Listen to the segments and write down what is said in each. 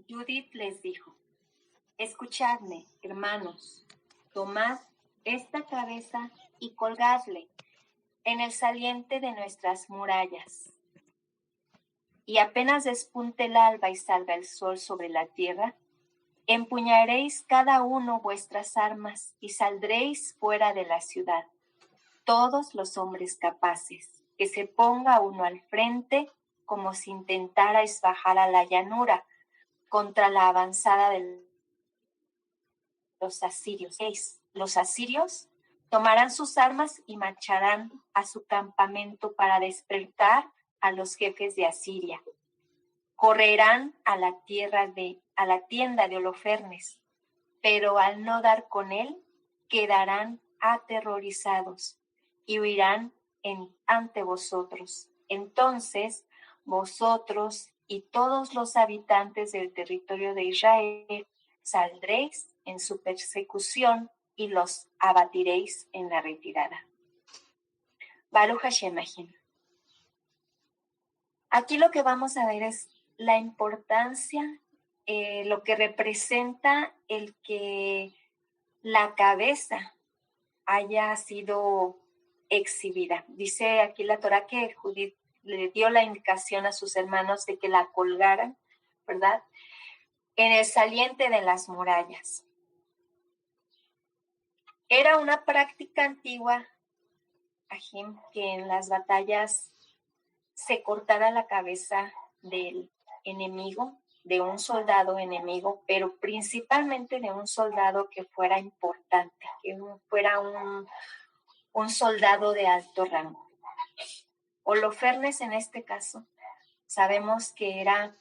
Judith les dijo: escuchadme, hermanos, tomad esta cabeza y colgadle en el saliente de nuestras murallas. Y apenas despunte el alba y salga el sol sobre la tierra, empuñaréis cada uno vuestras armas y saldréis fuera de la ciudad, todos los hombres capaces, que se ponga uno al frente como si intentarais bajar a la llanura contra la avanzada de los asirios. Los asirios tomarán sus armas y marcharán a su campamento para despertar a los jefes de Asiria. Correrán a la tienda de Holofernes, pero al no dar con él, quedarán aterrorizados y huirán ante vosotros. Entonces, vosotros y todos los habitantes del territorio de Israel saldréis en su persecución y los abatiréis en la retirada. Baruch Hashem Elohim. Aquí lo que vamos a ver es la importancia, lo que representa el que la cabeza haya sido exhibida. Dice aquí la Torah que Judith le dio la indicación a sus hermanos de que la colgaran, ¿verdad?, en el saliente de las murallas. Era una práctica antigua, Ajim, que en las batallas se cortara la cabeza del enemigo, de un soldado enemigo, pero principalmente de un soldado que fuera importante, que fuera un soldado de alto rango. Holofernes, en este caso, sabemos que era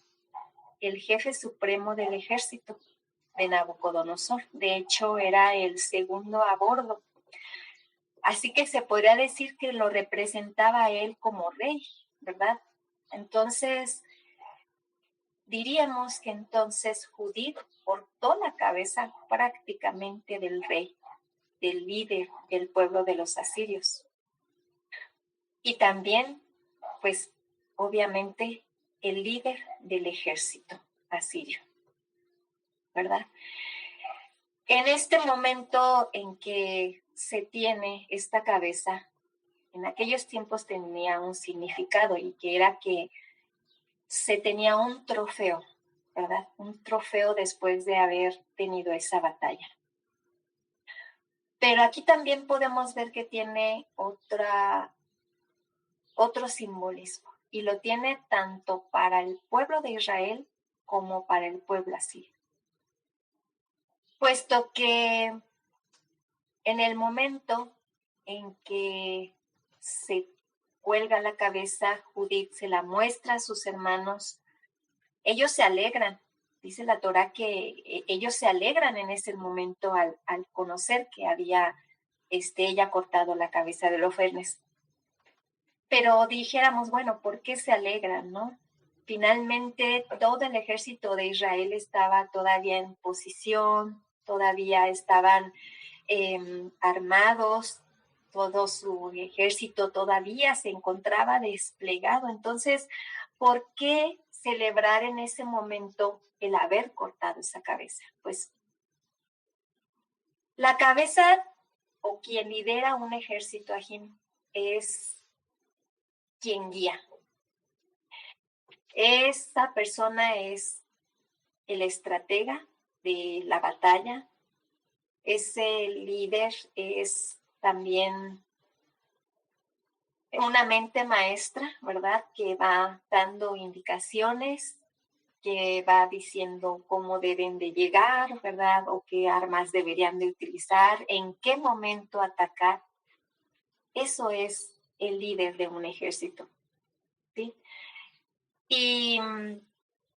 el jefe supremo del ejército de Nabucodonosor. De hecho, era el segundo a bordo. Así que se podría decir que lo representaba a él como rey, ¿verdad? Entonces, diríamos que entonces Judith cortó la cabeza prácticamente del rey, del líder del pueblo de los asirios. Y también, pues, obviamente, el líder del ejército asirio, ¿verdad? En este momento en que se tiene esta cabeza, en aquellos tiempos tenía un significado, y que era que se tenía un trofeo, ¿verdad? Un trofeo después de haber tenido esa batalla. Pero aquí también podemos ver que tiene otro simbolismo, y lo tiene tanto para el pueblo de Israel como para el pueblo asirio. Puesto que en el momento en que se cuelga la cabeza, Judith se la muestra a sus hermanos, ellos se alegran. Dice la Torah que ellos se alegran en ese momento al conocer que había ella cortado la cabeza de Holofernes. Pero dijéramos, bueno, ¿por qué se alegran, no? Finalmente, todo el ejército de Israel estaba todavía en posición, todavía estaban armados, todo su ejército todavía se encontraba desplegado. Entonces, ¿por qué celebrar en ese momento el haber cortado esa cabeza? Pues la cabeza, o quien lidera un ejército, Ajim, es quien guía. Esa persona es el estratega de la batalla. Ese líder es también una mente maestra, ¿verdad?, que va dando indicaciones, que va diciendo cómo deben de llegar, ¿verdad?, o qué armas deberían de utilizar, en qué momento atacar. Eso es el líder de un ejército, ¿sí? Y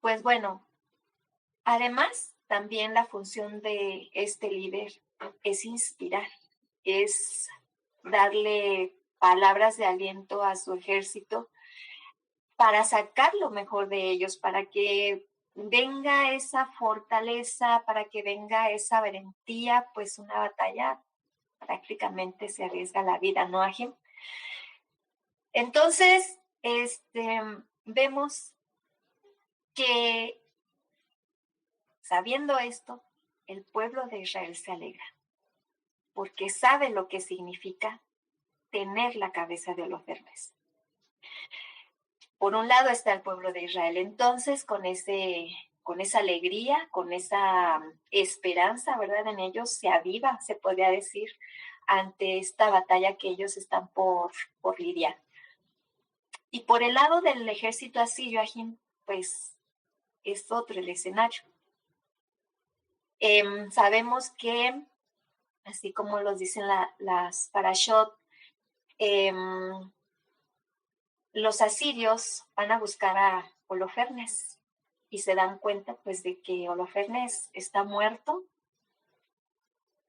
pues bueno, además también la función de este líder es inspirar, es darle palabras de aliento a su ejército para sacar lo mejor de ellos, para que venga esa fortaleza, para que venga esa valentía. Pues una batalla prácticamente se arriesga la vida, ¿no, Ajim? Entonces, vemos que Sabiendo esto, el pueblo de Israel se alegra, porque sabe lo que significa tener la cabeza de Holofernes. Por un lado está el pueblo de Israel, entonces con esa alegría, con esa esperanza, ¿verdad? En ellos se aviva, se podría decir, ante esta batalla que ellos están por lidiar. Y por el lado del ejército asirio, pues es otro el escenario. Sabemos que, así como los dicen las parashot, los asirios van a buscar a Holofernes y se dan cuenta pues de que Holofernes está muerto.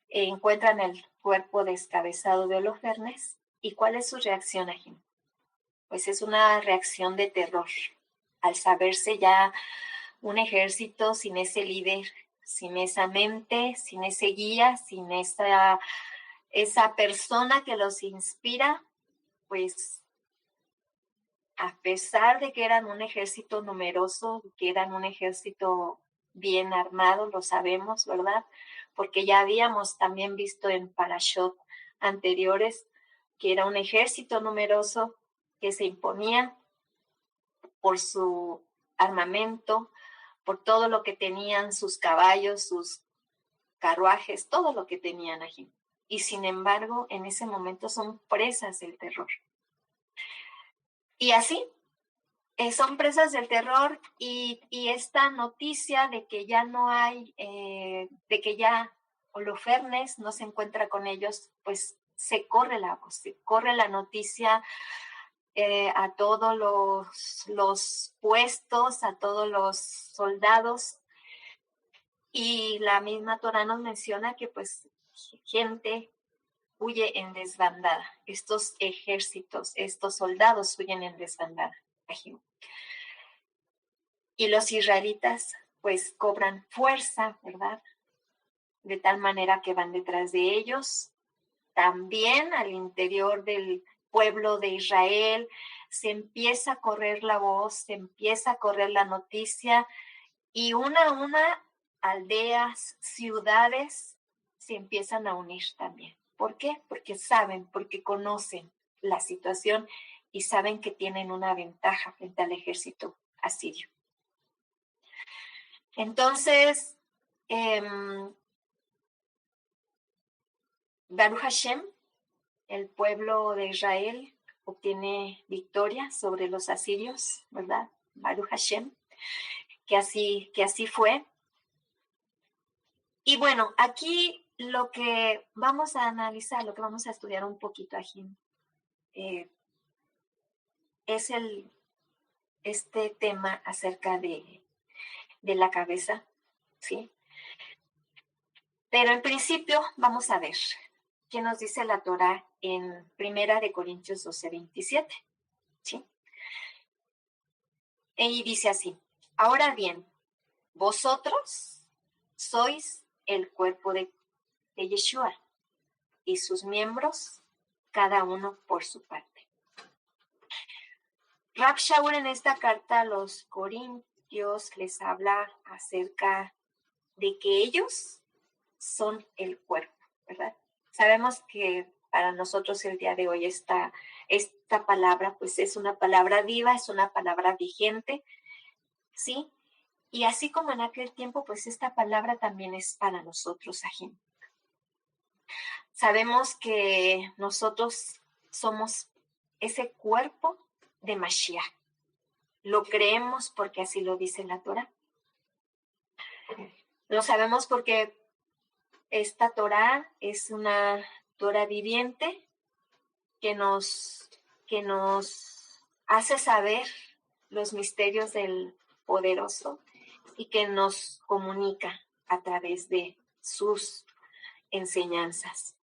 Encuentran el cuerpo descabezado de Holofernes. ¿Y cuál es su reacción, Ajim? Pues es una reacción de terror al saberse ya un ejército sin ese líder, sin esa mente, sin ese guía, sin esa persona que los inspira, pues a pesar de que eran un ejército numeroso, que eran un ejército bien armado, lo sabemos, ¿verdad? Porque ya habíamos también visto en parashot anteriores que era un ejército numeroso que se imponía por su armamento, por todo lo que tenían, sus caballos, sus carruajes, todo lo que tenían allí. Y sin embargo, en ese momento son presas del terror. Y así, son presas del terror y esta noticia de que ya no hay, de que ya Holofernes no se encuentra con ellos, pues se corre la noticia a todos los puestos, a todos los soldados. Y la misma Torá nos menciona que pues gente huye en desbandada. Estos ejércitos, estos soldados huyen en desbandada. Y los israelitas pues cobran fuerza, ¿verdad? De tal manera que van detrás de ellos. También al interior del pueblo de Israel se empieza a correr la voz, se empieza a correr la noticia y una a una aldeas, ciudades se empiezan a unir también. ¿Por qué? Porque saben, porque conocen la situación y saben que tienen una ventaja frente al ejército asirio. Entonces, Baruch Hashem, el pueblo de Israel obtiene victoria sobre los asirios, ¿verdad? Baruch Hashem, que así fue. Y bueno, aquí lo que vamos a analizar, lo que vamos a estudiar un poquito aquí, es este tema acerca de la cabeza, ¿sí? Pero en principio vamos a ver qué nos dice la Torá en 1 Corintios 12:27, ¿sí? Y dice así: ahora bien, vosotros sois el cuerpo de Yeshua y sus miembros, cada uno por su parte. Rab Shaul en esta carta a los Corintios les habla acerca de que ellos son el cuerpo, ¿verdad? Sabemos que para nosotros el día de hoy esta palabra pues es una palabra viva, es una palabra vigente, ¿sí? Y así como en aquel tiempo, pues esta palabra también es para nosotros, Ajim. Sabemos que nosotros somos ese cuerpo de Mashiach. Lo creemos porque así lo dice la Torá. Lo sabemos porque esta Torá es una Torá viviente que nos hace saber los misterios del poderoso y que nos comunica a través de sus enseñanzas.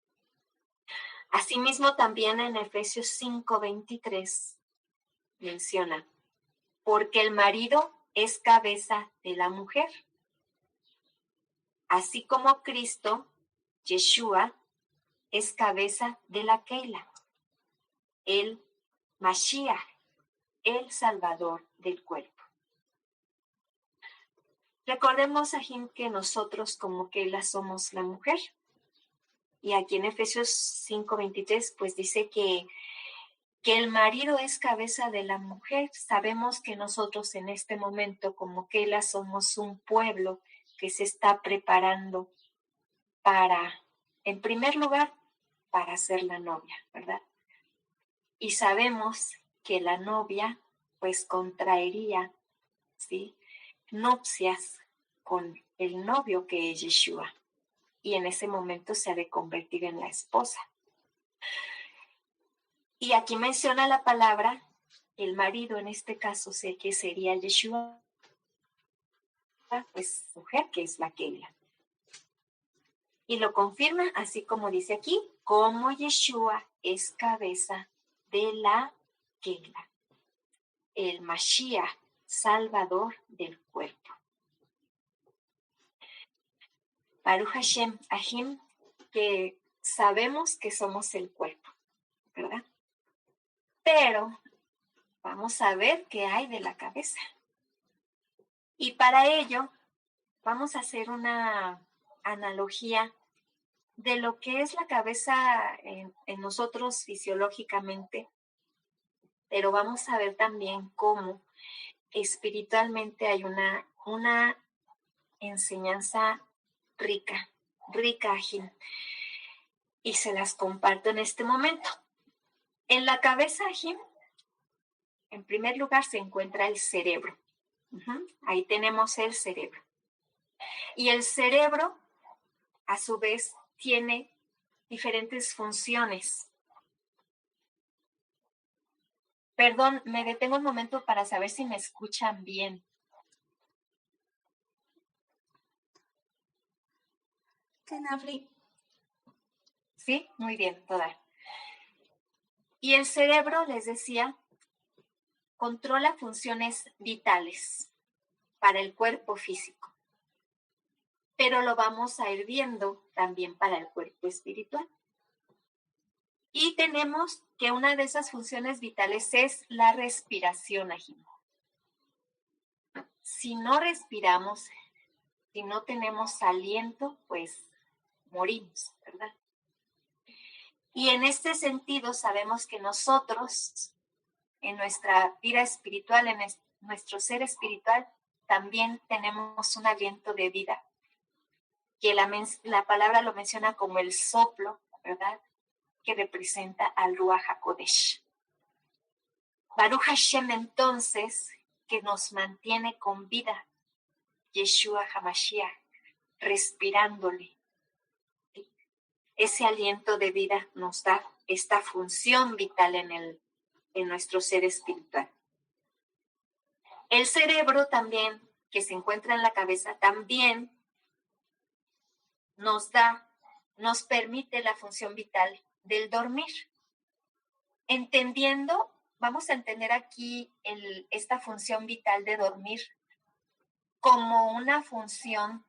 Asimismo, también en Efesios 5:23 menciona: porque el marido es cabeza de la mujer, así como Cristo, Yeshua, es cabeza de la Keila, el Mashiach, el Salvador del cuerpo. Recordemos, Ajim, que nosotros como Keila somos la mujer. Y aquí en Efesios 5:23 pues dice que el marido es cabeza de la mujer. Sabemos que nosotros en este momento como Keila somos un pueblo que se está preparando para, en primer lugar, para ser la novia, ¿verdad? Y sabemos que la novia pues contraería, ¿sí?, nupcias con el novio que es Yeshua. Y en ese momento se ha de convertir en la esposa. Y aquí menciona la palabra, el marido en este caso sé que sería Yeshua, pues mujer, que es la Keila. Y lo confirma así como dice aquí, como Yeshua es cabeza de la Keila, el Mashiach, salvador del cuerpo. Baruch Hashem, Ajim, que sabemos que somos el cuerpo, ¿verdad? Pero vamos a ver qué hay de la cabeza. Y para ello vamos a hacer una analogía de lo que es la cabeza en nosotros fisiológicamente, pero vamos a ver también cómo espiritualmente hay una enseñanza rica, Ajim, y se las comparto en este momento. En la cabeza, Ajim, en primer lugar se encuentra el cerebro. Ahí tenemos el cerebro. Y el cerebro, a su vez, tiene diferentes funciones. Perdón, me detengo un momento para saber si me escuchan bien. Kenafri. Sí, muy bien, toda. Y el cerebro, les decía, controla funciones vitales para el cuerpo físico, pero lo vamos a ir viendo también para el cuerpo espiritual. Y tenemos que una de esas funciones vitales es la respiración, Ajim. Si no respiramos, si no tenemos aliento, pues morimos, ¿verdad? Y en este sentido sabemos que nosotros, en nuestra vida espiritual, en nuestro ser espiritual, también tenemos un aliento de vida, que la palabra lo menciona como el soplo, ¿verdad?, que representa al Ruach HaKodesh. Baruch Hashem, entonces, que nos mantiene con vida, Yeshua HaMashiach, respirándole. Ese aliento de vida nos da esta función vital en nuestro ser espiritual. El cerebro también, que se encuentra en la cabeza, también nos permite la función vital del dormir. Vamos a entender aquí esta función vital de dormir como una función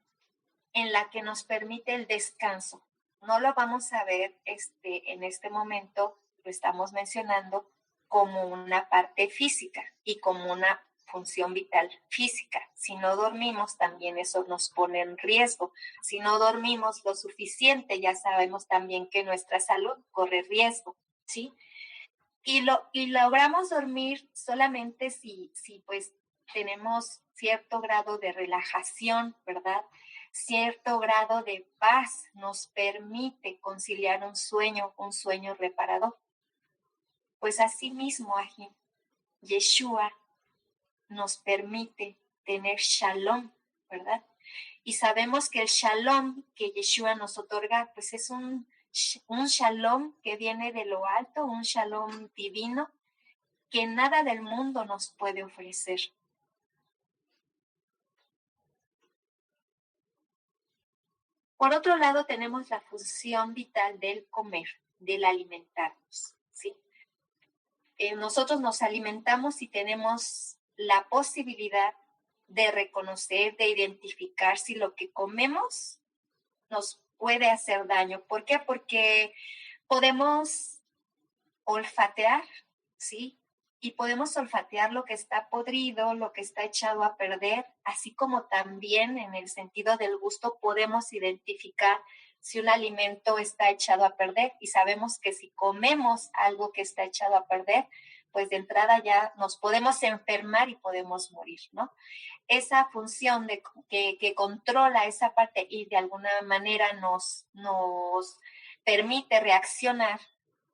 en la que nos permite el descanso. No lo vamos a ver en este momento, lo estamos mencionando como una parte física y como una función vital física. Si no dormimos, también eso nos pone en riesgo. Si no dormimos lo suficiente, ya sabemos también que nuestra salud corre riesgo, ¿sí? Y logramos dormir solamente si pues tenemos cierto grado de relajación, ¿verdad? Cierto grado de paz nos permite conciliar un sueño reparador. Pues así mismo, Ajim, Yeshua nos permite tener shalom, ¿verdad? Y sabemos que el shalom que Yeshua nos otorga, pues es un shalom que viene de lo alto, un shalom divino que nada del mundo nos puede ofrecer. Por otro lado, tenemos la función vital del comer, del alimentarnos, ¿sí? Nosotros nos alimentamos y tenemos la posibilidad de reconocer, de identificar si lo que comemos nos puede hacer daño. ¿Por qué? Porque podemos olfatear, ¿sí? y podemos olfatear lo que está podrido, lo que está echado a perder, así como también en el sentido del gusto podemos identificar si un alimento está echado a perder, y sabemos que si comemos algo que está echado a perder, pues de entrada ya nos podemos enfermar y podemos morir, ¿no? Esa función que controla esa parte y de alguna manera nos permite reaccionar,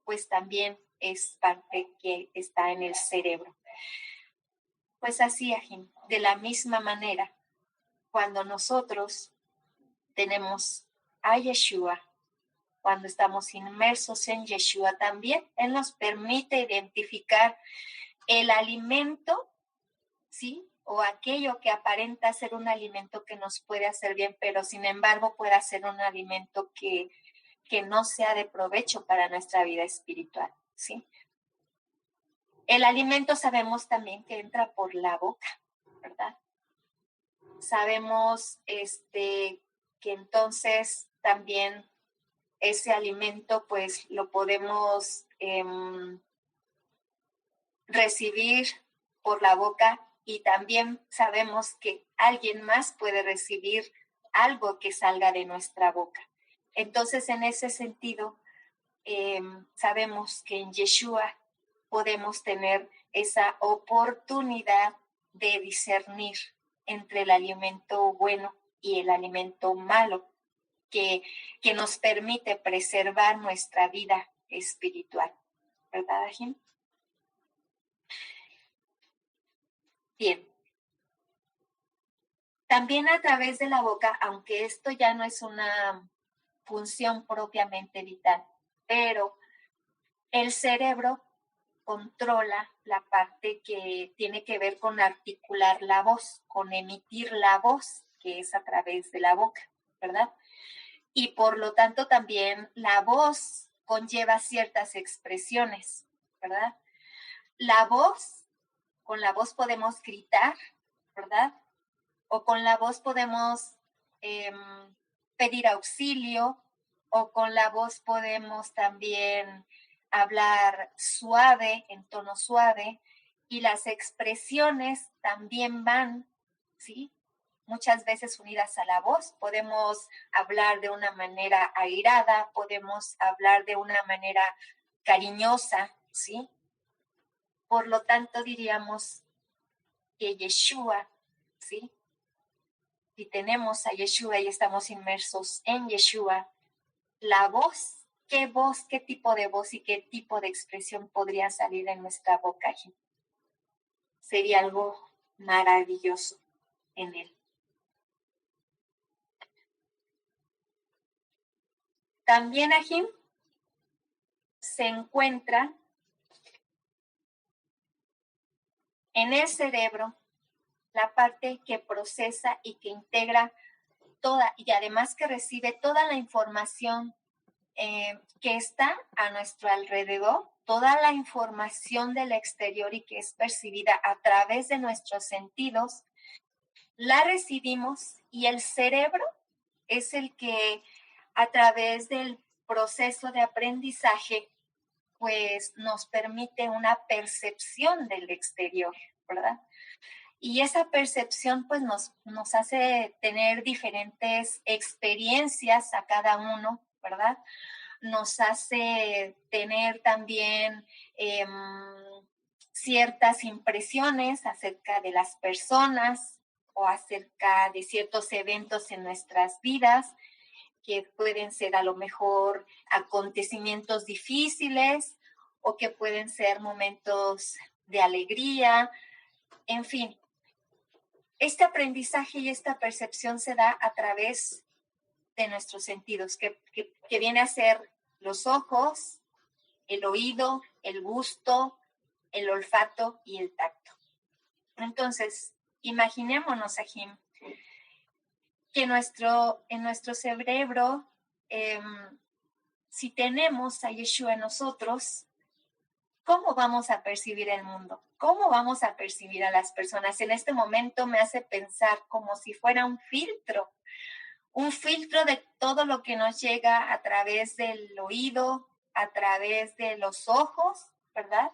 pues también es parte que está en el cerebro. Pues así, Ajim, de la misma manera, cuando nosotros tenemos a Yeshua, cuando estamos inmersos en Yeshua también, Él nos permite identificar el alimento, ¿sí? O aquello que aparenta ser un alimento que nos puede hacer bien, pero sin embargo puede ser un alimento que no sea de provecho para nuestra vida espiritual, ¿sí? El alimento sabemos también que entra por la boca, ¿verdad? Sabemos que entonces también ese alimento pues lo podemos recibir por la boca, y también sabemos que alguien más puede recibir algo que salga de nuestra boca. Entonces, en ese sentido, sabemos que en Yeshua podemos tener esa oportunidad de discernir entre el alimento bueno y el alimento malo, que nos permite preservar nuestra vida espiritual. ¿Verdad, Ajim? Bien. También a través de la boca, aunque esto ya no es una función propiamente vital, pero el cerebro controla la parte que tiene que ver con articular la voz, con emitir la voz, que es a través de la boca, ¿verdad? Y por lo tanto también la voz conlleva ciertas expresiones, ¿verdad? Con la voz podemos gritar, ¿verdad? O con la voz podemos pedir auxilio, o con la voz podemos también hablar suave, en tono suave, y las expresiones también van, ¿sí? Muchas veces unidas a la voz. Podemos hablar de una manera airada, podemos hablar de una manera cariñosa, ¿sí? Por lo tanto, diríamos que Yeshua, ¿sí? Si tenemos a Yeshua y estamos inmersos en Yeshua, la voz, qué tipo de voz y qué tipo de expresión podría salir de nuestra boca? Sería algo maravilloso en él. También, Ajim, se encuentra en el cerebro la parte que procesa y que integra toda, y además que recibe toda la información que está a nuestro alrededor, toda la información del exterior y que es percibida a través de nuestros sentidos, la recibimos, y el cerebro es el que a través del proceso de aprendizaje pues nos permite una percepción del exterior, ¿verdad? Y esa percepción pues nos hace tener diferentes experiencias a cada uno, ¿verdad? Nos hace tener también ciertas impresiones acerca de las personas o acerca de ciertos eventos en nuestras vidas, que pueden ser a lo mejor acontecimientos difíciles o que pueden ser momentos de alegría, en fin. Este aprendizaje y esta percepción se da a través de nuestros sentidos, que viene a ser los ojos, el oído, el gusto, el olfato y el tacto. Entonces, imaginémonos, Ajim, que en nuestro cerebro, si tenemos a Yeshua en nosotros, ¿cómo vamos a percibir el mundo? ¿Cómo vamos a percibir a las personas? En este momento me hace pensar como si fuera un filtro de todo lo que nos llega a través del oído, a través de los ojos, ¿verdad?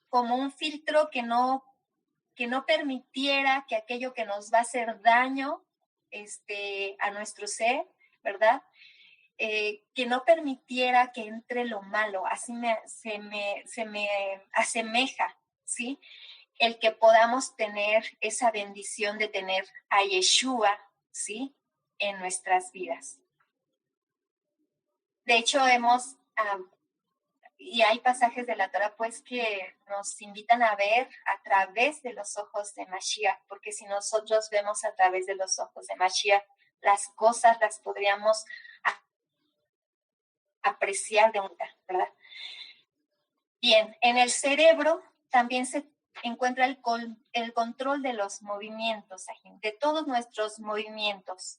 como un filtro que no permitiera que aquello que nos va a hacer daño a nuestro ser, ¿verdad? Que no permitiera que entre lo malo. Así se me asemeja, ¿sí? El que podamos tener esa bendición de tener a Yeshua, ¿sí? En nuestras vidas. De hecho, y hay pasajes de la Torah, pues, que nos invitan a ver a través de los ojos de Mashiach, porque si nosotros vemos a través de los ojos de Mashiach, las cosas las podríamos apreciar de unidad, ¿verdad? Bien, en el cerebro también se encuentra el control de los movimientos, de todos nuestros movimientos,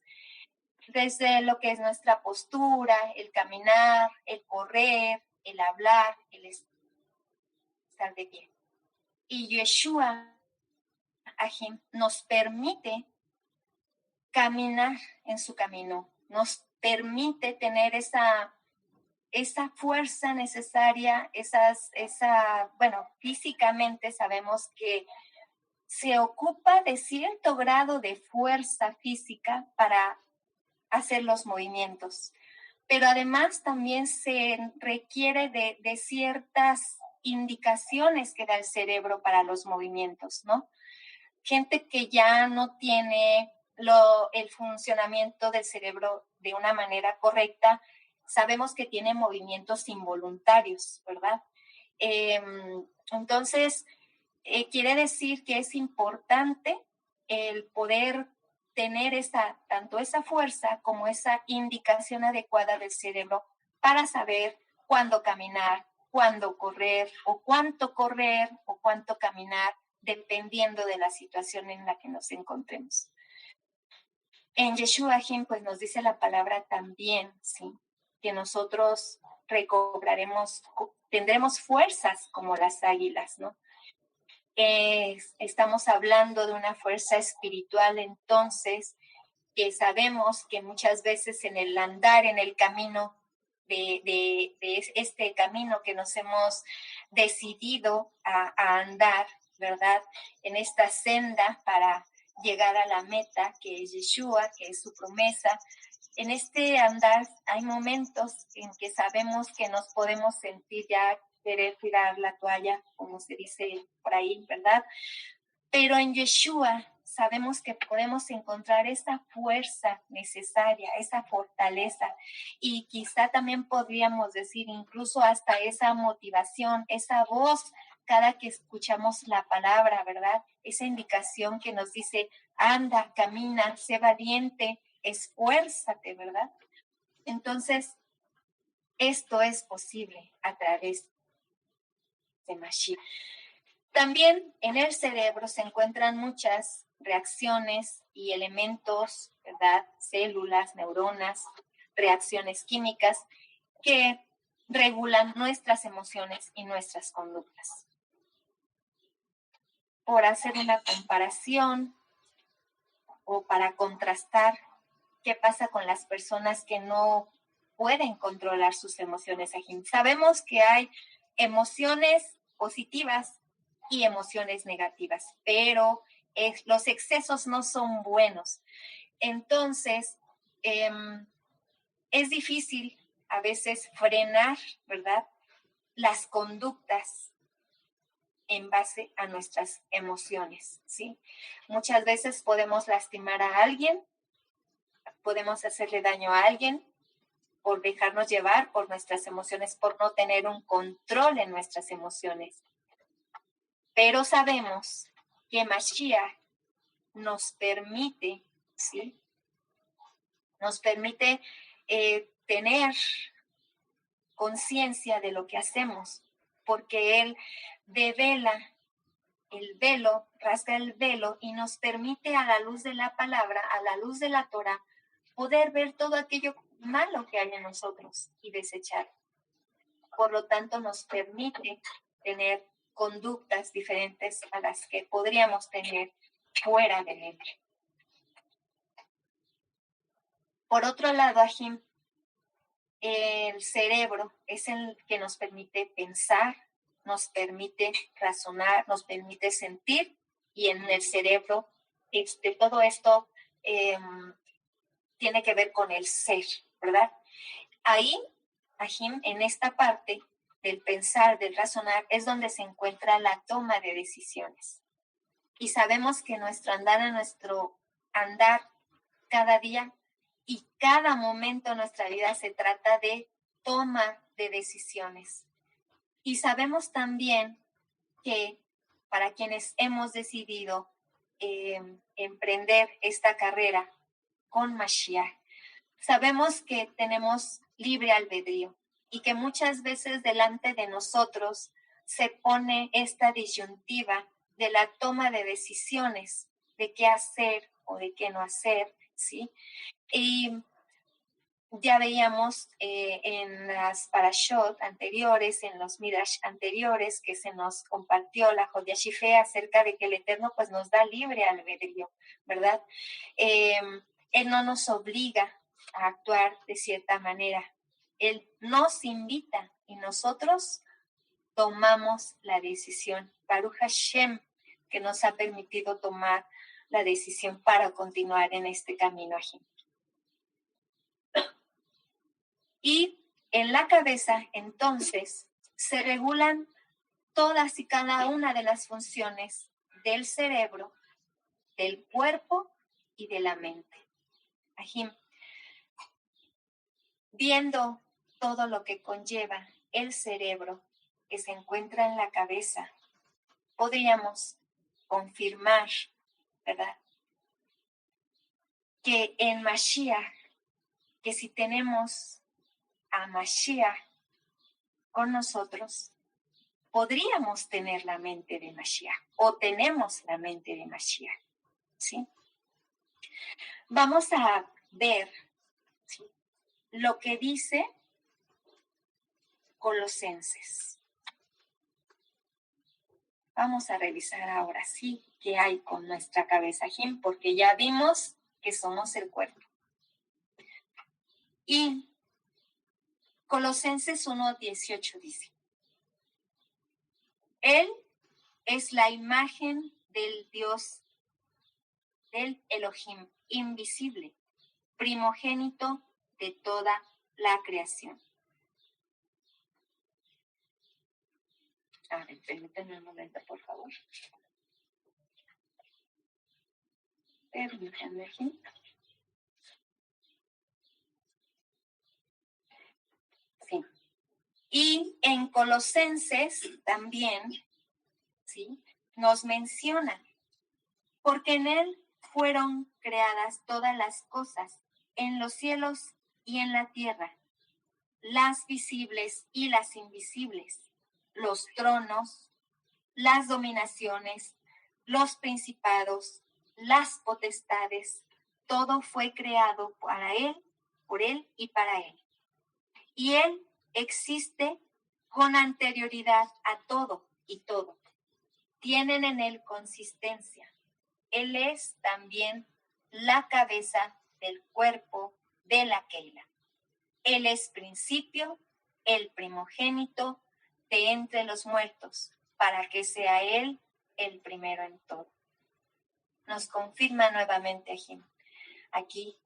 desde lo que es nuestra postura, el caminar, el correr, el hablar, el estar de pie. Y Yeshua nos permite caminar en su camino, nos permite tener esa fuerza necesaria, físicamente sabemos que se ocupa de cierto grado de fuerza física para hacer los movimientos, pero además también se requiere de ciertas indicaciones que da el cerebro para los movimientos, ¿no? Gente que ya no tiene el funcionamiento del cerebro de una manera correcta, sabemos que tiene movimientos involuntarios, ¿verdad? Entonces, quiere decir que es importante el poder tener tanto esa fuerza como esa indicación adecuada del cerebro para saber cuándo caminar, cuándo correr o cuánto caminar, dependiendo de la situación en la que nos encontremos. En Yeshua pues nos dice la palabra también, ¿sí? Que nosotros tendremos fuerzas como las águilas, ¿no? Estamos hablando de una fuerza espiritual, entonces, que sabemos que muchas veces en el andar, en el camino de este camino que nos hemos decidido a andar, ¿verdad? En esta senda para llegar a la meta, que es Yeshua, que es su promesa. En este andar hay momentos en que sabemos que nos podemos sentir ya querer tirar la toalla, como se dice por ahí, ¿verdad? Pero en Yeshua sabemos que podemos encontrar esa fuerza necesaria, esa fortaleza, y quizá también podríamos decir incluso hasta esa motivación, esa voz cada que escuchamos la palabra, ¿verdad? Esa indicación que nos dice, anda, camina, sé valiente, esfuérzate, ¿verdad? Entonces, esto es posible a través de Mashiach. También en el cerebro se encuentran muchas reacciones y elementos, ¿verdad? Células, neuronas, reacciones químicas que regulan nuestras emociones y nuestras conductas. Por hacer una comparación o para contrastar qué pasa con las personas que no pueden controlar sus emociones. Sabemos que hay emociones positivas y emociones negativas, pero los excesos no son buenos. Entonces, es difícil a veces frenar, ¿verdad?, las conductas en base a nuestras emociones, ¿sí? Muchas veces podemos lastimar a alguien, podemos hacerle daño a alguien por dejarnos llevar por nuestras emociones, por no tener un control en nuestras emociones. Pero sabemos que Mashiach nos permite, ¿sí? Nos permite tener conciencia de lo que hacemos, porque Él devela el velo, rasga el velo y nos permite a la luz de la palabra, a la luz de la Torah, poder ver todo aquello malo que hay en nosotros y desecharlo. Por lo tanto, nos permite tener conductas diferentes a las que podríamos tener fuera de él. Por otro lado, el cerebro es el que nos permite pensar, nos permite razonar, nos permite sentir, y en el cerebro todo esto tiene que ver con el ser, ¿verdad? Ahí, Ajim, en esta parte del pensar, del razonar, es donde se encuentra la toma de decisiones. Y sabemos que nuestro andar cada día y cada momento de nuestra vida se trata de toma de decisiones. Y sabemos también que para quienes hemos decidido emprender esta carrera con Mashiach, sabemos que tenemos libre albedrío y que muchas veces delante de nosotros se pone esta disyuntiva de la toma de decisiones, de qué hacer o de qué no hacer, ¿sí? Y ya veíamos en las parashot anteriores, en los midrash anteriores, que se nos compartió la Jodia Shife acerca de que el Eterno pues nos da libre albedrío, ¿verdad? Él no nos obliga a actuar de cierta manera. Él nos invita y nosotros tomamos la decisión. Baruch Hashem, que nos ha permitido tomar la decisión para continuar en este camino Ajim. Y en la cabeza, entonces, se regulan todas y cada una de las funciones del cerebro, del cuerpo y de la mente. Ajim, viendo todo lo que conlleva el cerebro que se encuentra en la cabeza, podríamos confirmar, ¿verdad?, que en Mashiach, que si tenemos a Mashiach con nosotros, podríamos tener la mente de Mashiach o tenemos la mente de Mashiach, ¿sí? Vamos a ver, ¿sí?, lo que dice Colosenses. Vamos a revisar ahora sí qué hay con nuestra cabeza, Jim, porque ya vimos que somos el cuerpo. Y Colosenses 1:18 dice: Él es la imagen del Dios, del Elohim invisible, primogénito de toda la creación. A ver, permítanme un momento, por favor. Permítanme aquí. Sí. Y en Colosenses también, ¿sí?, nos menciona, porque en él fueron creadas todas las cosas, en los cielos y en la tierra, las visibles y las invisibles, los tronos, las dominaciones, los principados, las potestades, todo fue creado para él, por él y para él. Y él existe con anterioridad a todo y todo. Tienen en él consistencia. Él es también la cabeza del cuerpo de la Keila. Él es principio, el primogénito de entre los muertos, para que sea él el primero en todo. Nos confirma nuevamente aquí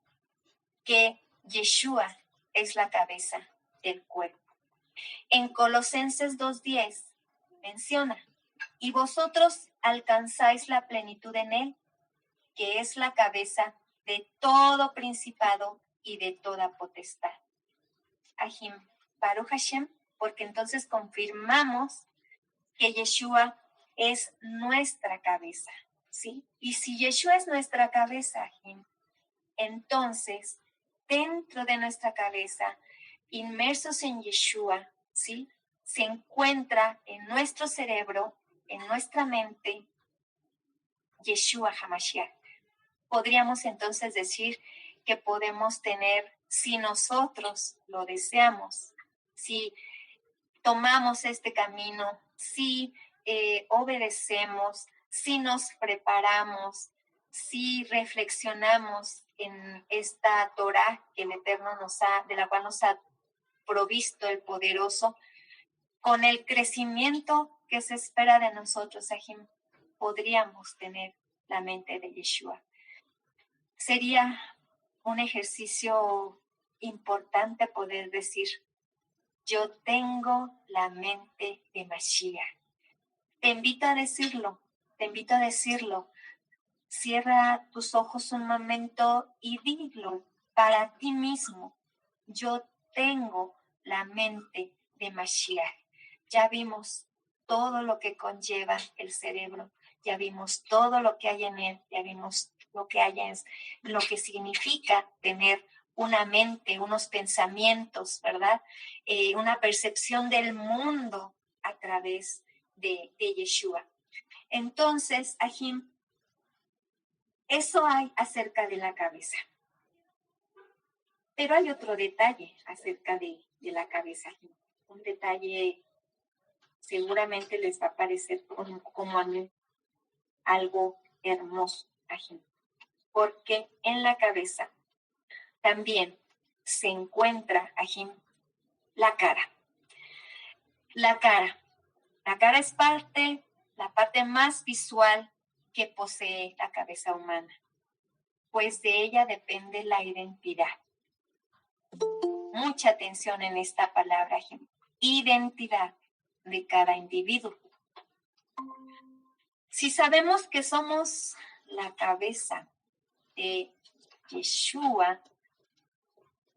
que Yeshua es la cabeza del cuerpo. En Colosenses 2:10 menciona: y vosotros alcanzáis la plenitud en él, que es la cabeza de todo principado y de toda potestad. Ajim, Baruch Hashem, porque entonces confirmamos que Yeshua es nuestra cabeza, ¿sí? Y si Yeshua es nuestra cabeza, Ajim, entonces dentro de nuestra cabeza, inmersos en Yeshua, ¿sí?, se encuentra en nuestro cerebro, en nuestra mente, Yeshua HaMashiach. Podríamos entonces decir que podemos tener, si nosotros lo deseamos, si tomamos este camino, si obedecemos, si nos preparamos, si reflexionamos en esta Torah que el Eterno de la cual nos ha provisto el Poderoso, con el crecimiento que se espera de nosotros, Sahim, podríamos tener la mente de Yeshua. Sería un ejercicio importante poder decir, yo tengo la mente de Mashiach. Te invito a decirlo. Cierra tus ojos un momento y dilo para ti mismo. Yo tengo la mente de Mashiach. Ya vimos todo lo que conlleva el cerebro. Ya vimos todo lo que hay en él. Ya vimos lo que significa tener una mente, unos pensamientos, ¿verdad? Una percepción del mundo a través de Yeshua. Entonces, Ajim, eso hay acerca de la cabeza. Pero hay otro detalle acerca de la cabeza, Ajim. Un detalle seguramente les va a parecer como a mí algo hermoso, Ajim. Porque en la cabeza también se encuentra, Ajim, la cara. La cara es la parte más visual que posee la cabeza humana, pues de ella depende la identidad. Mucha atención en esta palabra, Ajim. Identidad de cada individuo. Si sabemos que somos la cabeza de Yeshua,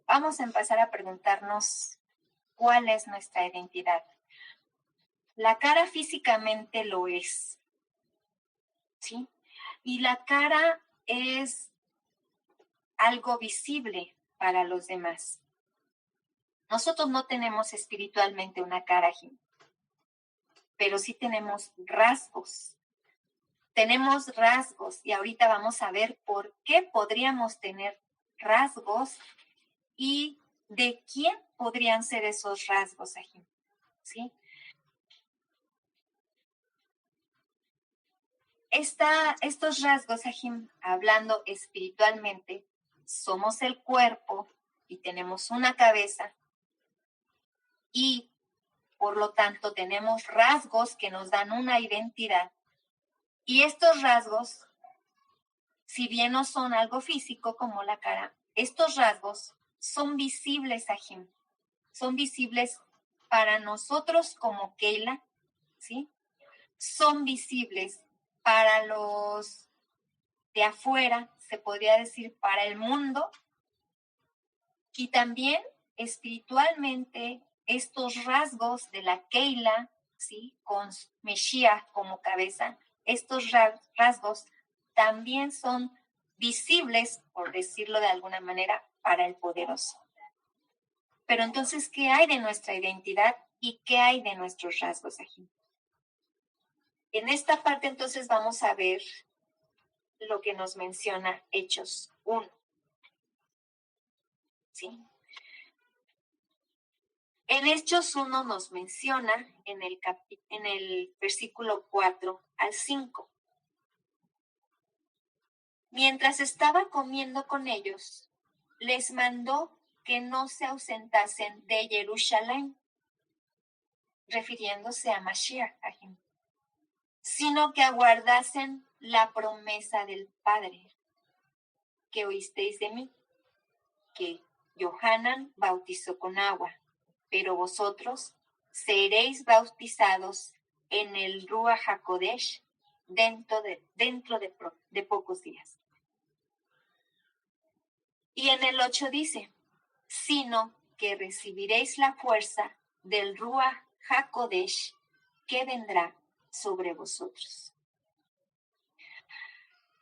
vamos a empezar a preguntarnos cuál es nuestra identidad. La cara físicamente lo es, ¿sí? Y la cara es algo visible para los demás. Nosotros no tenemos espiritualmente una cara, pero sí tenemos rasgos. Tenemos rasgos y ahorita vamos a ver por qué podríamos tener rasgos y de quién podrían ser esos rasgos, ¿sí? Estos rasgos, Ajim, hablando espiritualmente, somos el cuerpo y tenemos una cabeza y por lo tanto tenemos rasgos que nos dan una identidad. Y estos rasgos, si bien no son algo físico como la cara, estos rasgos son visibles, Ajim. Son visibles para nosotros como Keila, ¿sí? Son visibles para los de afuera, se podría decir para el mundo, y también espiritualmente estos rasgos de la Keila, ¿sí? Con Mesías como cabeza, estos rasgos también son visibles, por decirlo de alguna manera, para el poderoso. Pero entonces, ¿qué hay de nuestra identidad y qué hay de nuestros rasgos, Ajim? En esta parte entonces vamos a ver lo que nos menciona Hechos 1. ¿Sí? En Hechos 1 nos menciona en el versículo 4 al 5. Mientras estaba comiendo con ellos, les mandó que no se ausentasen de Jerusalén, refiriéndose a Mashiach, sino que aguardasen la promesa del Padre, que oísteis de mí, que Yohanan bautizó con agua, pero vosotros seréis bautizados en el Ruach HaKodesh dentro de pocos días. Y en el 8 dice, sino que recibiréis la fuerza del Ruach HaKodesh que vendrá sobre vosotros.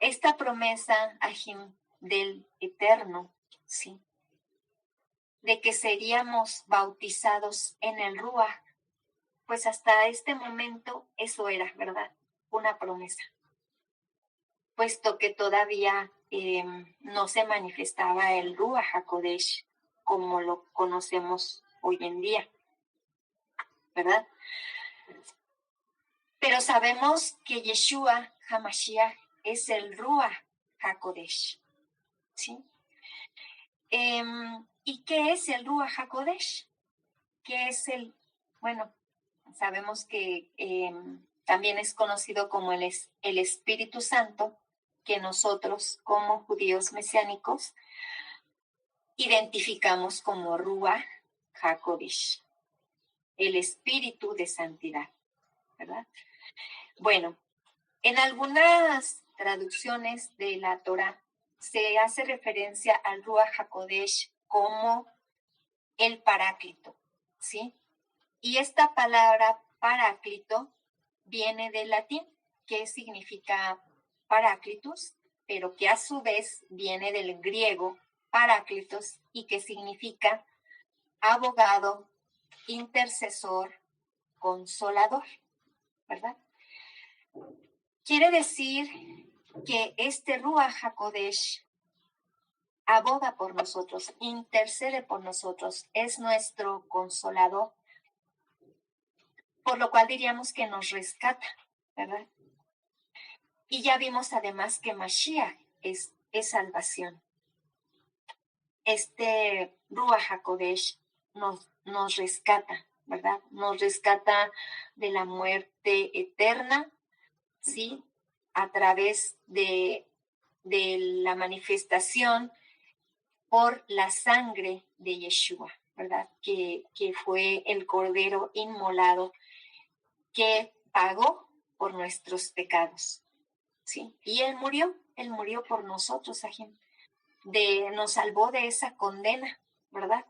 Esta promesa, Ajim, del Eterno, ¿sí? De que seríamos bautizados en el Ruach, pues hasta este momento eso era, ¿verdad? Una promesa. Puesto que todavía no se manifestaba el Ruach HaKodesh como lo conocemos hoy en día, ¿verdad? Pero sabemos que Yeshua HaMashiach es el Ruach HaKodesh, ¿sí? ¿Y qué es el Ruach HaKodesh? ¿Qué es sabemos que también es conocido como el Espíritu Santo, que nosotros como judíos mesiánicos identificamos como Ruach HaKodesh, el Espíritu de Santidad, ¿verdad? Bueno, en algunas traducciones de la Torá se hace referencia al Ruach HaKodesh como el Paráclito, ¿sí? Y esta palabra Paráclito viene del latín, que significa Paráclitos, pero que a su vez viene del griego Paráclitos y que significa abogado, intercesor, consolador, ¿verdad? Quiere decir que este Ruach HaKodesh aboga por nosotros, intercede por nosotros, es nuestro consolador, por lo cual diríamos que nos rescata, ¿verdad? Y ya vimos además que Mashiach es salvación. Este Ruach HaKodesh nos rescata, ¿verdad? Nos rescata de la muerte eterna, ¿sí? A través de la manifestación por la sangre de Yeshua, ¿verdad? Que fue el Cordero inmolado que pagó por nuestros pecados, ¿sí? Y Él murió por nosotros, Ajim. Nos salvó de esa condena, ¿verdad?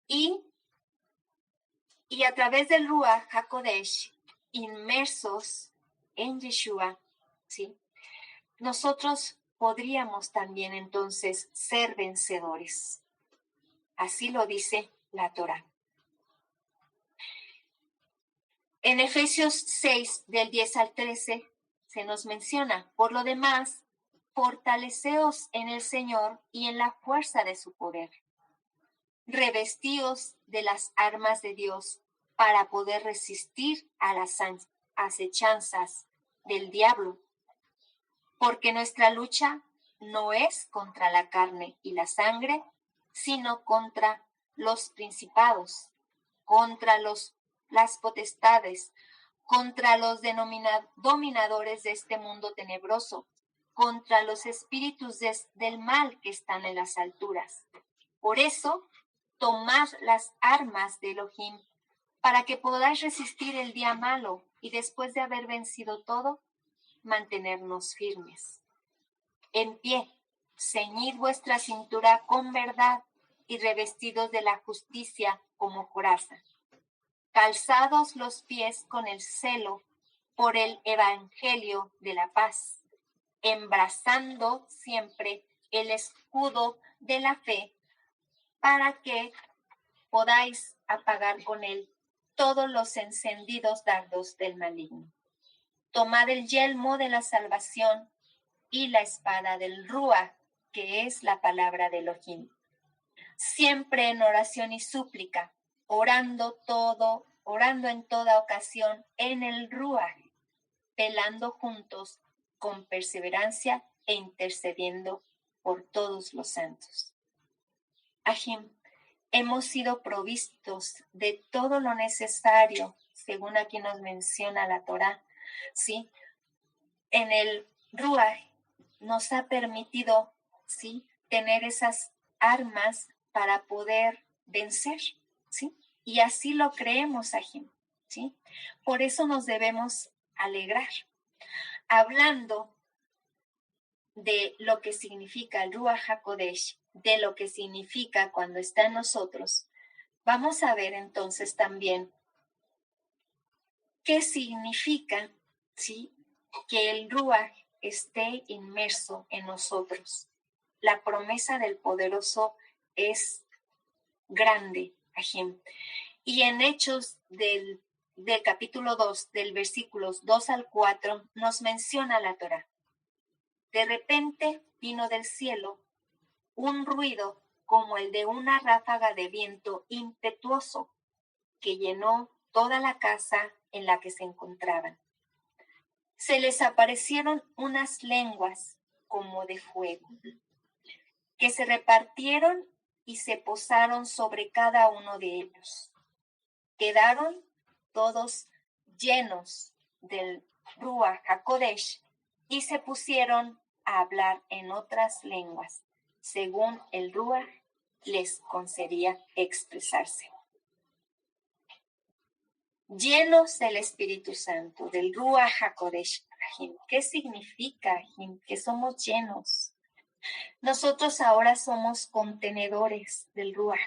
Y a través del Ruach HaKodesh, inmersos en Yeshua, ¿sí? Nosotros podríamos también entonces ser vencedores. Así lo dice la Torá. En Efesios 6, del 10 al 13, se nos menciona, por lo demás, fortaleceos en el Señor y en la fuerza de su poder. Revestíos de las armas de Dios para poder resistir a las acechanzas del diablo, porque nuestra lucha no es contra la carne y la sangre, sino contra los principados, contra las potestades, contra los dominadores de este mundo tenebroso, contra los espíritus del mal que están en las alturas. Por eso, tomad las armas de Elohim para que podáis resistir el día malo y después de haber vencido todo, mantenernos firmes. En pie, ceñid vuestra cintura con verdad y revestidos de la justicia como coraza. Calzados los pies con el celo por el evangelio de la paz, embrazando siempre el escudo de la fe para que podáis apagar con él todos los encendidos dardos del maligno. Tomad el yelmo de la salvación y la espada del Ruach, que es la palabra de Elohim. Siempre en oración y súplica, orando en toda ocasión en el Ruach, velando juntos con perseverancia e intercediendo por todos los santos. Ajim, hemos sido provistos de todo lo necesario, según aquí nos menciona la Torá, ¿sí? En el Ruach nos ha permitido, ¿sí?, tener esas armas para poder vencer, ¿sí? Y así lo creemos, Ajim, ¿sí? Por eso nos debemos alegrar. Hablando de lo que significa el Ruach HaKodesh, de lo que significa cuando está en nosotros, vamos a ver entonces también qué significa, ¿sí?, que el Ruach esté inmerso en nosotros. La promesa del poderoso es grande, Ajim. Y en Hechos del capítulo 2, del versículos 2 al 4, nos menciona la Torá. De repente vino del cielo un ruido como el de una ráfaga de viento impetuoso que llenó toda la casa en la que se encontraban. Se les aparecieron unas lenguas como de fuego, que se repartieron y se posaron sobre cada uno de ellos. Quedaron todos llenos del Ruach HaKodesh, y se pusieron a hablar en otras lenguas, según el Ruach les concedía expresarse. Llenos del Espíritu Santo, del Ruach HaKodesh. ¿Qué significa, que somos llenos? Nosotros ahora somos contenedores del Ruach.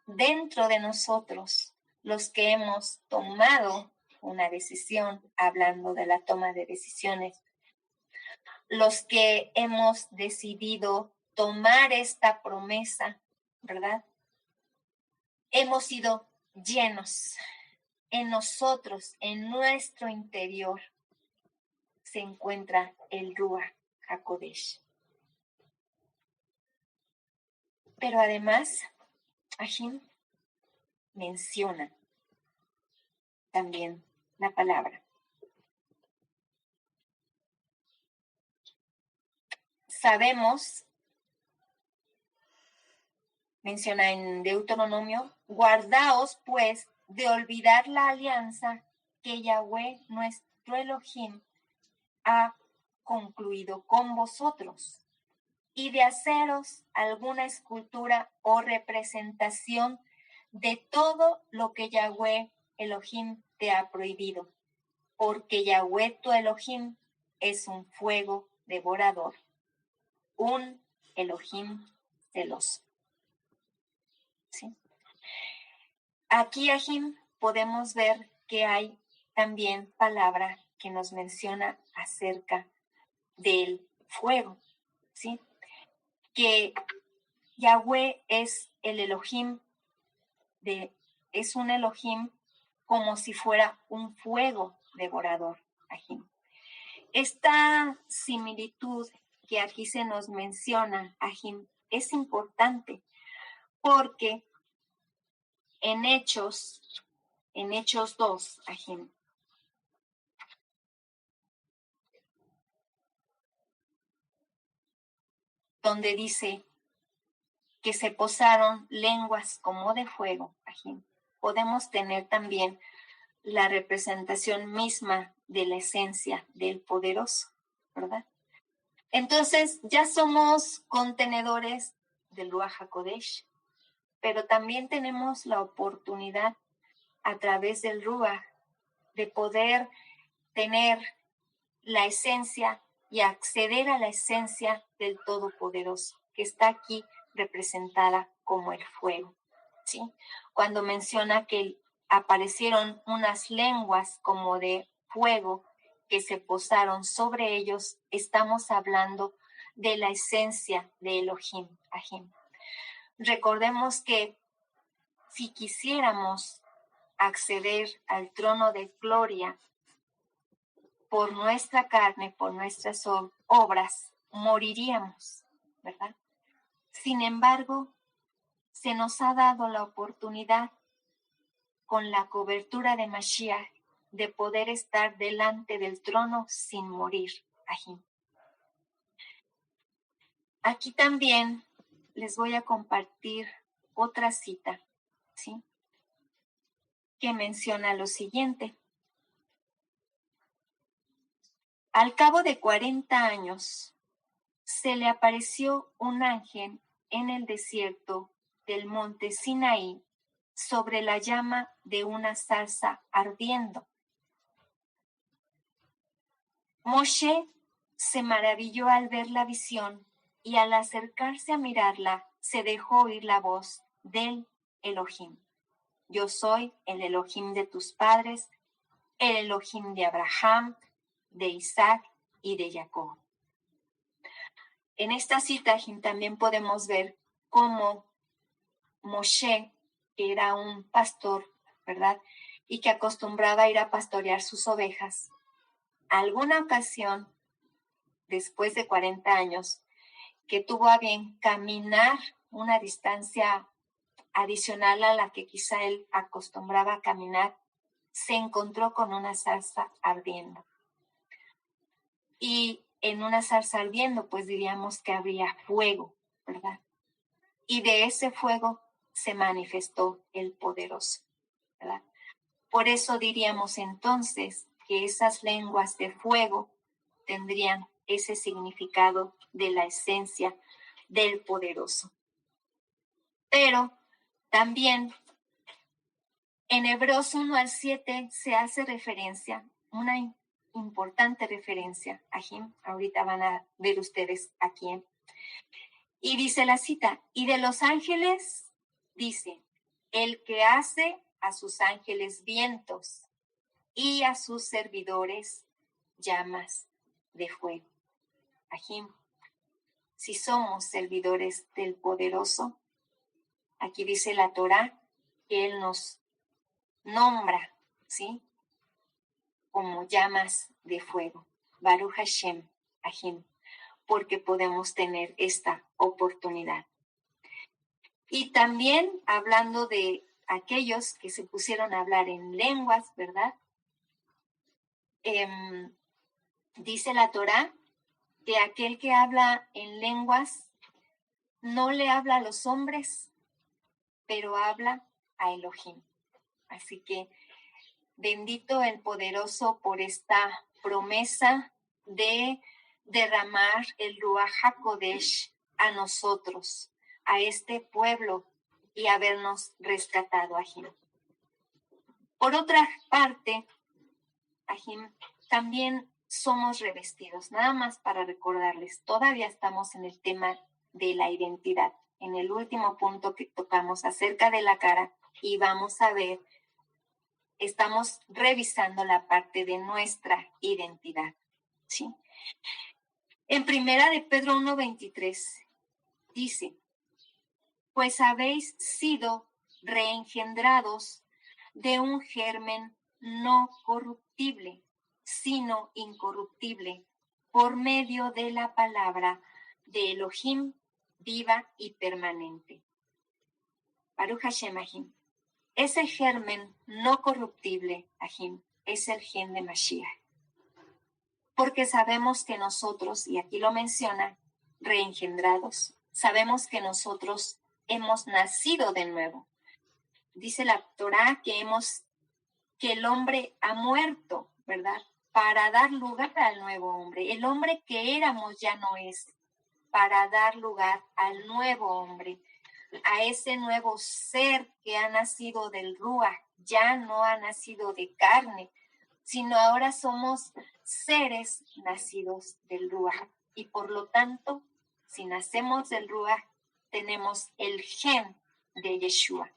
Dentro de nosotros, los que hemos tomado una decisión, hablando de la toma de decisiones, los que hemos decidido tomar esta promesa, ¿verdad? Hemos sido llenos. En nosotros, en nuestro interior, se encuentra el Ruach HaKodesh. Pero además, Ajim menciona también la palabra. Sabemos, menciona en Deuteronomio, guardaos pues de olvidar la alianza que Yahweh, nuestro Elohim, ha concluido con vosotros, y de haceros alguna escultura o representación de todo lo que Yahweh Elohim te ha prohibido, porque Yahweh tu Elohim es un fuego devorador, un Elohim celoso. ¿Sí? Aquí, Ajim, podemos ver que hay también palabra que nos menciona acerca del fuego, ¿sí? Que Yahweh es el Elohim, es un Elohim como si fuera un fuego devorador, Ajim. Esta similitud que aquí se nos menciona, Ajim, es importante porque en Hechos 2, Ajim, donde dice que se posaron lenguas como de fuego, Ajim, podemos tener también la representación misma de la esencia del poderoso, ¿verdad? Entonces ya somos contenedores del Ruach HaKodesh, pero también tenemos la oportunidad a través del Ruach de poder tener la esencia y acceder a la esencia del Todopoderoso, que está aquí representada como el fuego, ¿sí? Cuando menciona que aparecieron unas lenguas como de fuego que se posaron sobre ellos, estamos hablando de la esencia de Elohim, Ajim. Recordemos que si quisiéramos acceder al trono de gloria por nuestra carne, por nuestras obras, moriríamos, ¿verdad? Sin embargo, se nos ha dado la oportunidad con la cobertura de Mashiach de poder estar delante del trono sin morir. Ajim. Aquí también les voy a compartir otra cita, ¿sí? Que menciona lo siguiente. Al cabo de 40 años, se le apareció un ángel en el desierto del monte Sinaí sobre la llama de una zarza ardiendo. Moshe se maravilló al ver la visión y al acercarse a mirarla se dejó oír la voz del Elohim. Yo soy el Elohim de tus padres, el Elohim de Abraham, de Isaac y de Jacob. En esta cita también podemos ver cómo Moshe, que era un pastor, ¿verdad? Y que acostumbraba a ir a pastorear sus ovejas, alguna ocasión, después de 40 años, que tuvo a bien caminar una distancia adicional a la que quizá él acostumbraba a caminar, se encontró con una zarza ardiendo. Y en una zarza ardiendo, pues diríamos que había fuego, ¿verdad? Y de ese fuego se manifestó el poderoso, ¿verdad? Por eso diríamos entonces que esas lenguas de fuego tendrían ese significado de la esencia del poderoso. Pero también en Hebreos 1-7 se hace referencia, una importante referencia a Jim. Ahorita van a ver ustedes a quién. Y dice la cita, y de los ángeles, dice, el que hace a sus ángeles vientos y a sus servidores llamas de fuego. Ajim, si somos servidores del poderoso, aquí dice la Torá que Él nos nombra, ¿sí? Como llamas de fuego. Baruch Hashem, Ajim, porque podemos tener esta oportunidad. Y también hablando de aquellos que se pusieron a hablar en lenguas, ¿verdad? Dice la Torá que aquel que habla en lenguas no le habla a los hombres, pero habla a Elohim. Así que bendito el poderoso por esta promesa de derramar el Ruach HaKodesh a nosotros, a este pueblo, y habernos rescatado, Ajim. Por otra parte, Ajim, también somos revestidos, nada más para recordarles, todavía estamos en el tema de la identidad, en el último punto que tocamos acerca de la cara, y vamos a ver, estamos revisando la parte de nuestra identidad, ¿sí? En primera de Pedro 1:23 dice, pues habéis sido reengendrados de un germen no corruptible, sino incorruptible, por medio de la palabra de Elohim, viva y permanente. Baruch Hashem, Ajim. Ese germen no corruptible, Ajim, es el gen de Mashiach. Porque sabemos que nosotros, y aquí lo menciona, reengendrados, sabemos que nosotros hemos nacido de nuevo. Dice la Torá que el hombre ha muerto, ¿verdad? Para dar lugar al nuevo hombre. El hombre que éramos ya no es, para dar lugar al nuevo hombre, a ese nuevo ser que ha nacido del Ruach, ya no ha nacido de carne, sino ahora somos seres nacidos del Ruach. Y por lo tanto, si nacemos del Ruach, tenemos el gen de Yeshua.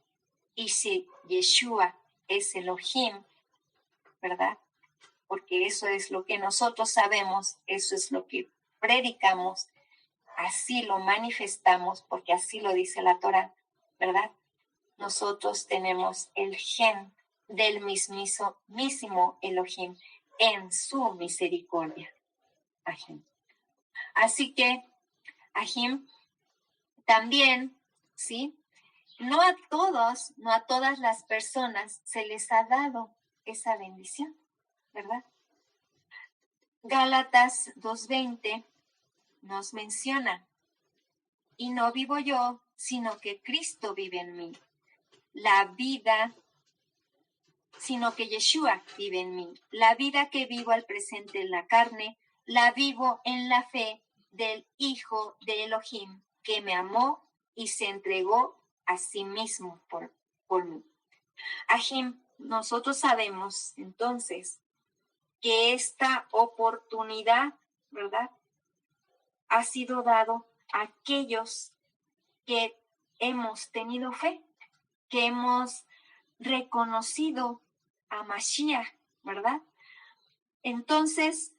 Y si Yeshua es Elohim, ¿verdad? Porque eso es lo que nosotros sabemos, eso es lo que predicamos, así lo manifestamos, porque así lo dice la Torá, ¿verdad? Nosotros tenemos el gen del mismísimo Elohim en su misericordia. Ajim. Así que, Ajim, también, ¿sí? No a todas las personas se les ha dado esa bendición, ¿verdad? Gálatas 2:20 nos menciona, y no vivo yo, sino que Cristo vive en mí. La vida, sino que Yeshua vive en mí. La vida que vivo al presente en la carne, la vivo en la fe del Hijo de Elohim, que me amó y se entregó a sí mismo por mí. Ajim, nosotros sabemos entonces que esta oportunidad, ¿verdad?, ha sido dado a aquellos que hemos tenido fe, que hemos reconocido a Mashiach, ¿verdad? Entonces,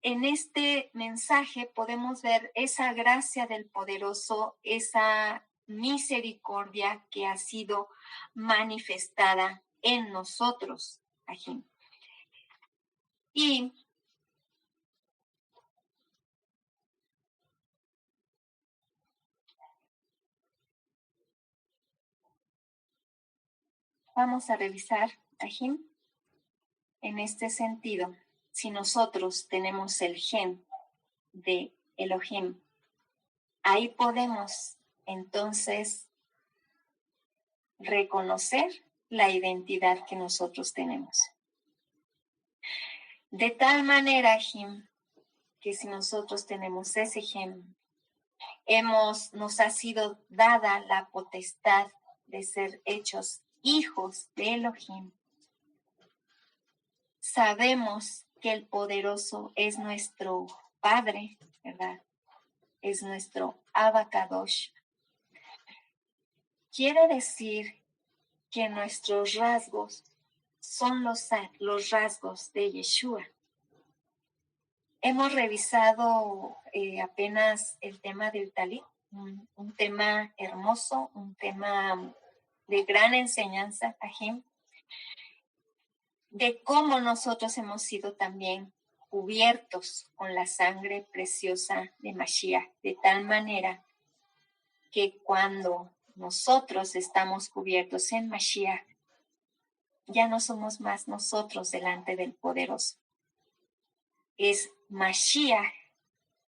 en este mensaje podemos ver esa gracia del poderoso, esa misericordia que ha sido manifestada en nosotros, Ajim. Y vamos a revisar, Ajim, en este sentido, si nosotros tenemos el gen de Elohim, ahí podemos entonces reconocer la identidad que nosotros tenemos. De tal manera, Jim, que si nosotros tenemos ese gen, nos ha sido dada la potestad de ser hechos hijos de Elohim. Sabemos que el poderoso es nuestro Padre, ¿verdad? Es nuestro Abacadosh. Quiere decir que nuestros rasgos son los rasgos de Yeshua. Hemos revisado apenas el tema del Talit, un tema hermoso, un tema de gran enseñanza, Ajim, de cómo nosotros hemos sido también cubiertos con la sangre preciosa de Mashiach, de tal manera que cuando nosotros estamos cubiertos en Mashiach, ya no somos más nosotros delante del poderoso. Es Mashiach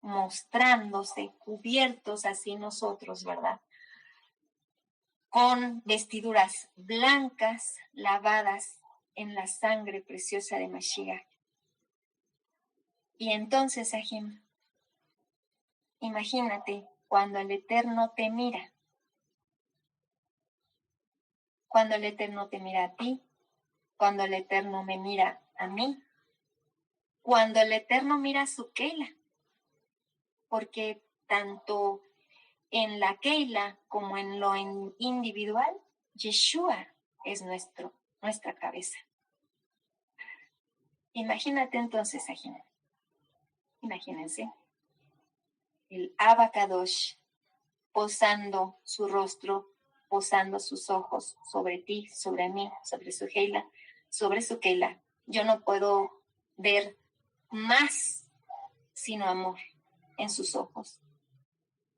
mostrándose cubiertos así nosotros, ¿verdad? Con vestiduras blancas lavadas en la sangre preciosa de Mashiach. Y entonces, Ajim, imagínate cuando el Eterno te mira. Cuando el Eterno te mira a ti, cuando el Eterno me mira a mí, cuando el Eterno mira a su Keila, porque tanto en la Keila como en lo individual, Yeshua es nuestra cabeza. Imagínate entonces, Ajim, imagínense, el Abacadosh posando su rostro, posando sus ojos sobre ti, sobre mí, sobre su Keila. Yo no puedo ver más sino amor en sus ojos,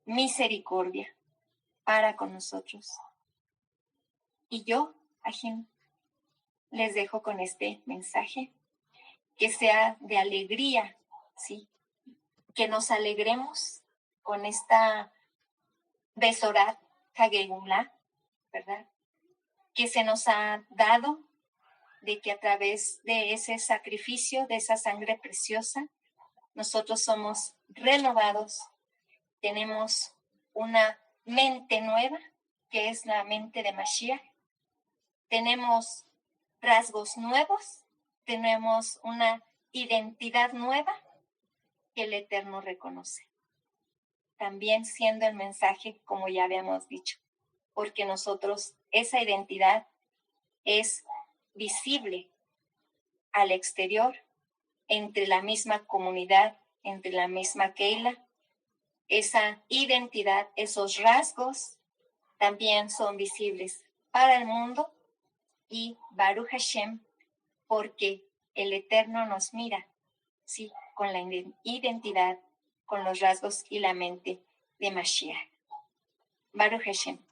misericordia para con nosotros. Y yo, Ajim, les dejo con este mensaje, que sea de alegría, ¿sí? Que nos alegremos con esta Besorat Hagegula, ¿verdad? Que se nos ha dado, de que a través de ese sacrificio, de esa sangre preciosa, nosotros somos renovados, tenemos una mente nueva, que es la mente de Mashiach, tenemos rasgos nuevos, tenemos una identidad nueva que el Eterno reconoce. También siendo el mensaje, como ya habíamos dicho, porque nosotros, esa identidad es visible al exterior, entre la misma comunidad, entre la misma Keila. Esa identidad, esos rasgos también son visibles para el mundo y Baruch Hashem, porque el Eterno nos mira, sí, con la identidad, con los rasgos y la mente de Mashiach. Baruch Hashem.